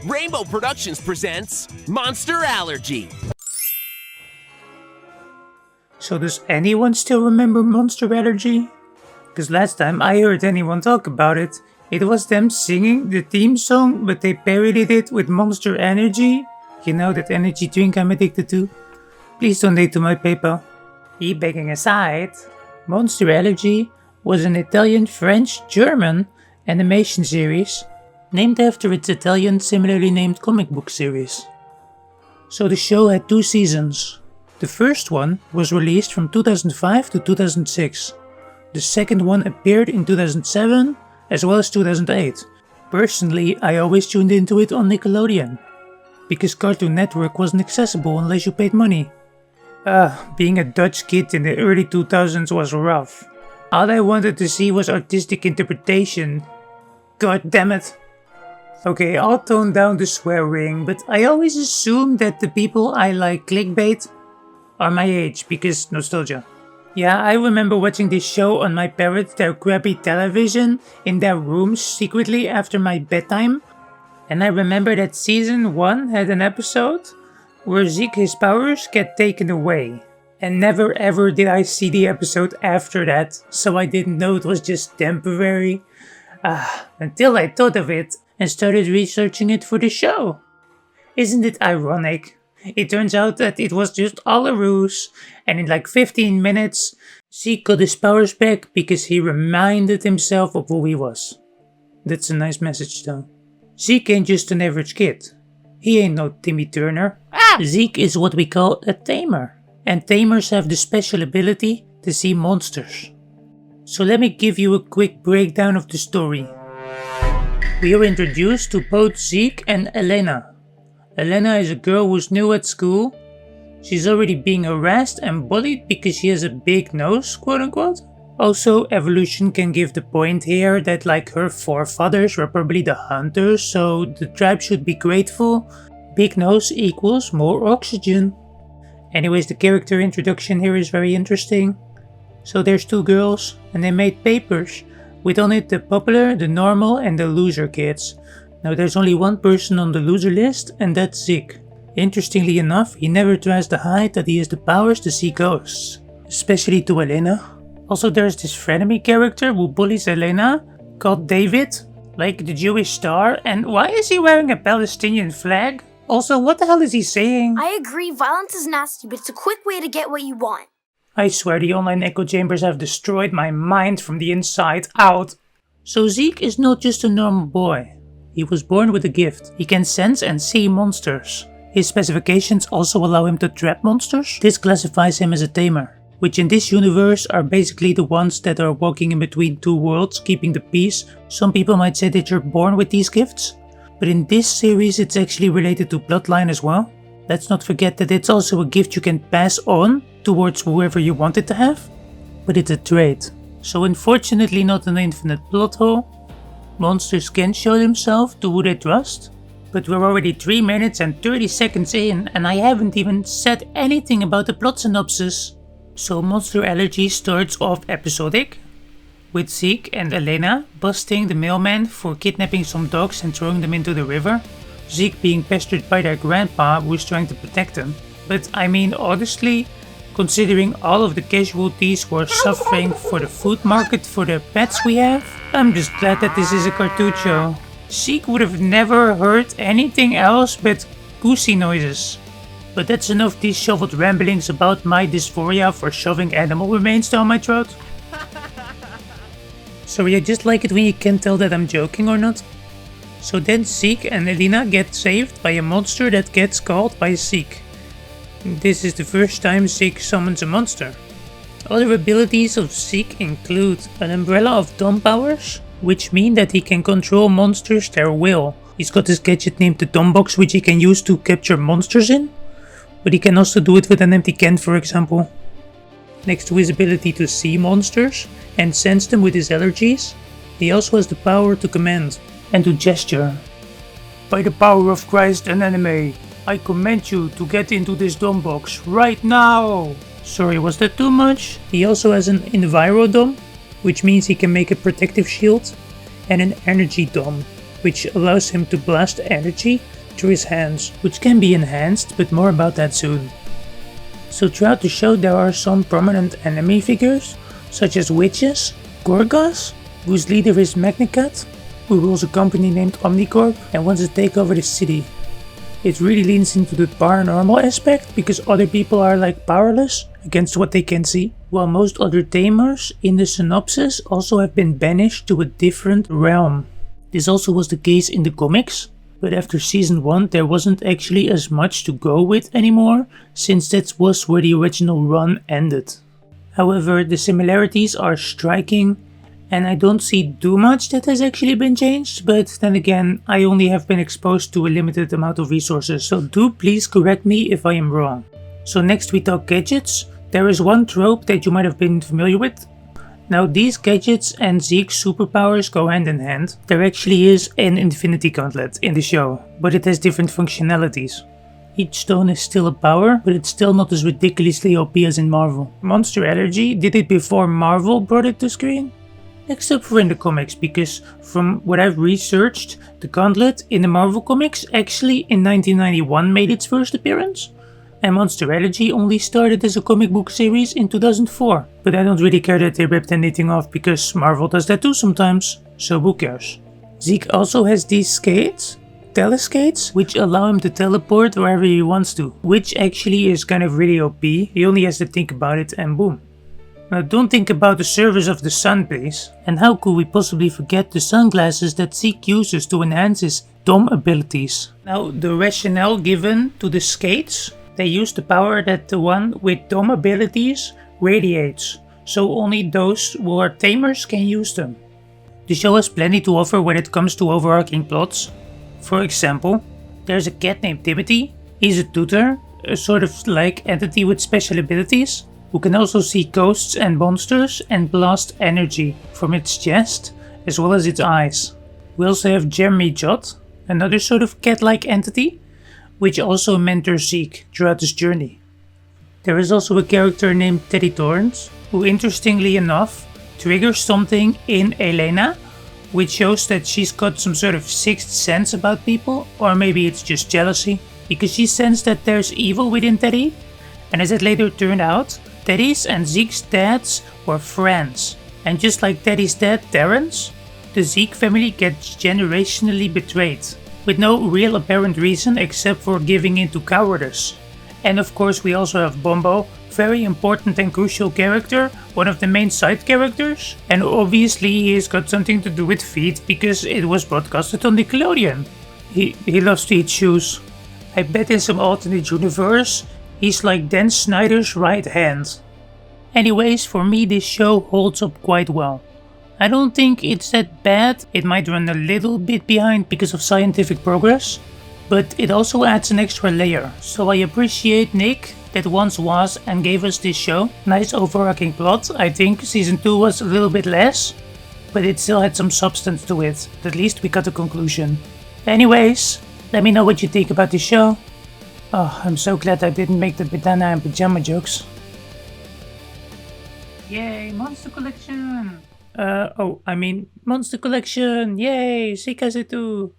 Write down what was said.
Rainbow Productions presents Monster Allergy. So does anyone still remember Monster Allergy? Because last time I heard anyone talk about it, it was them singing the theme song, but they parodied it with Monster Energy. You know, that energy drink I'm addicted to? Please donate to my PayPal. E-begging aside, Monster Allergy was an Italian-French-German animation series named after its Italian similarly named comic book series. So the show had 2 seasons. The first one was released from 2005 to 2006. The second one appeared in 2007 as well as 2008. Personally, I always tuned into it on Nickelodeon, because Cartoon Network wasn't accessible unless you paid money. Being a Dutch kid in the early 2000s was rough. All I wanted to see was artistic interpretation. God damn it. Okay, I'll tone down the swearing, but I always assume that the people I like clickbait are my age, because nostalgia. Yeah, I remember watching this show on my parents' their crappy television in their rooms secretly after my bedtime. And I remember that season 1 had an episode where Zeke's powers get taken away. And never ever did I see the episode after that, so I didn't know it was just temporary. Until I thought of it and started researching it for the show. Isn't it ironic? It turns out that it was just all a ruse, and in like 15 minutes, Zeke got his powers back because he reminded himself of who he was. That's a nice message though. Zeke ain't just an average kid. He ain't no Timmy Turner. Zeke is what we call a tamer, and tamers have the special ability to see monsters. So let me give you a quick breakdown of the story. We are introduced to both Zeke and Elena. Elena is a girl who's new at school. She's already being harassed and bullied because she has a big nose, quote unquote. Also, evolution can give the point here that like her forefathers were probably the hunters, so the tribe should be grateful. Big nose equals more oxygen. Anyways, the character introduction here is very interesting. So there's 2 girls, and they made papers with on it the popular, the normal, and the loser kids. Now there's only one person on the loser list, and that's Zeke. Interestingly enough, he never tries to hide that he has the powers to see ghosts, especially to Elena. Also there's this frenemy character who bullies Elena, called David, like the Jewish star, and why is he wearing a Palestinian flag? Also, what the hell is he saying? I agree, violence is nasty, but it's a quick way to get what you want. I swear the online echo chambers have destroyed my mind from the inside out. So Zeke is not just a normal boy. He was born with a gift. He can sense and see monsters. His specifications also allow him to trap monsters. This classifies him as a tamer, which in this universe are basically the ones that are walking in between 2 worlds, keeping the peace. Some people might say that you're born with these gifts, but in this series it's actually related to bloodline as well. Let's not forget that it's also a gift you can pass on towards whoever you want it to have, but it's a trait. So unfortunately not an infinite plot hole. Monsters can show themselves to who they trust, but we're already 3 minutes and 30 seconds in and I haven't even said anything about the plot synopsis. So Monster Allergy starts off episodic, with Zeke and Elena busting the mailman for kidnapping some dogs and throwing them into the river. Zeke being pestered by their grandpa who's trying to protect them. But I mean honestly, considering all of the casualties who are suffering for the food market for the pets we have, I'm just glad that this is a cartoon show. Zeke would have never heard anything else but goosey noises. But that's enough disheveled ramblings about my dysphoria for shoving animal remains down my throat. Sorry, I just like it when you can't tell that I'm joking or not. So then Zeke and Elena get saved by a monster that gets called by Zeke. This is the first time Zeke summons a monster. Other abilities of Zeke include an umbrella of dumb powers, which mean that he can control monsters their will. He's got this gadget named the Dumb Box which he can use to capture monsters in, but he can also do it with an empty can, for example. Next to his ability to see monsters and sense them with his allergies, he also has the power to command and to gesture. By the power of Christ and anime, I command you to get into this dumb box right now! Sorry, was that too much? He also has an Envirodome, which means he can make a protective shield, and an Energy Dome, which allows him to blast energy through his hands, which can be enhanced, but more about that soon. So throughout the show there are some prominent enemy figures, such as witches, Gorgas, whose leader is Magnicat, who rules a company named Omnicorp and wants to take over the city. It really leans into the paranormal aspect because other people are like powerless against what they can see, while most other tamers in the synopsis also have been banished to a different realm. This also was the case in the comics, but after season 1 there wasn't actually as much to go with anymore, since that was where the original run ended. However, the similarities are striking, and I don't see too much that has actually been changed, but then again, I only have been exposed to a limited amount of resources, so do please correct me if I am wrong. So next we talk gadgets. There is one trope that you might have been familiar with. Now these gadgets and Zeke's superpowers go hand in hand. There actually is an infinity gauntlet in the show, but it has different functionalities. Each stone is still a power, but it's still not as ridiculously OP as in Marvel. Monster Allergy did it before Marvel brought it to screen. Except for in the comics, because from what I've researched, the gauntlet in the Marvel comics actually in 1991 made its first appearance. And Monster Allergy only started as a comic book series in 2004. But I don't really care that they ripped anything off because Marvel does that too sometimes, so who cares. Zeke also has these skates, teleskates, which allow him to teleport wherever he wants to, which actually is kind of really OP. He only has to think about it and boom. Now don't think about the service of the sun, please. And how could we possibly forget the sunglasses that Zeke uses to enhance his dom abilities? Now the rationale given to the skates, they use the power that the one with dom abilities radiates, so only those who are tamers can use them. The show has plenty to offer when it comes to overarching plots. For example, there's a cat named Timothy. He's a tutor, a sort of like entity with special abilities, who can also see ghosts and monsters and blast energy from its chest as well as its eyes. We also have Jeremy Jott, another sort of cat-like entity, which also mentors Zeke throughout his journey. There is also a character named Teddy Torrance, who interestingly enough triggers something in Elena, which shows that she's got some sort of sixth sense about people, or maybe it's just jealousy, because she sensed that there's evil within Teddy, and as it later turned out, Teddy's and Zeke's dads were friends, and just like Teddy's dad Terrence, the Zeke family gets generationally betrayed, with no real apparent reason except for giving in to cowardice. And of course we also have Bombo, very important and crucial character, one of the main side characters, and obviously he's got something to do with feet because it was broadcasted on Nickelodeon. He loves to eat shoes. I bet in some alternate universe, he's like Dan Snyder's right hand. Anyways, for me this show holds up quite well. I don't think it's that bad, it might run a little bit behind because of scientific progress, but it also adds an extra layer, so I appreciate Nick that once was and gave us this show. Nice overarching plot. I think season 2 was a little bit less, but it still had some substance to it, at least we got a conclusion. Anyways, let me know what you think about the show. Oh, I'm so glad I didn't make the banana and pajama jokes. Yay, Monster Collection! Monster Collection! Yay, Zeke has it too!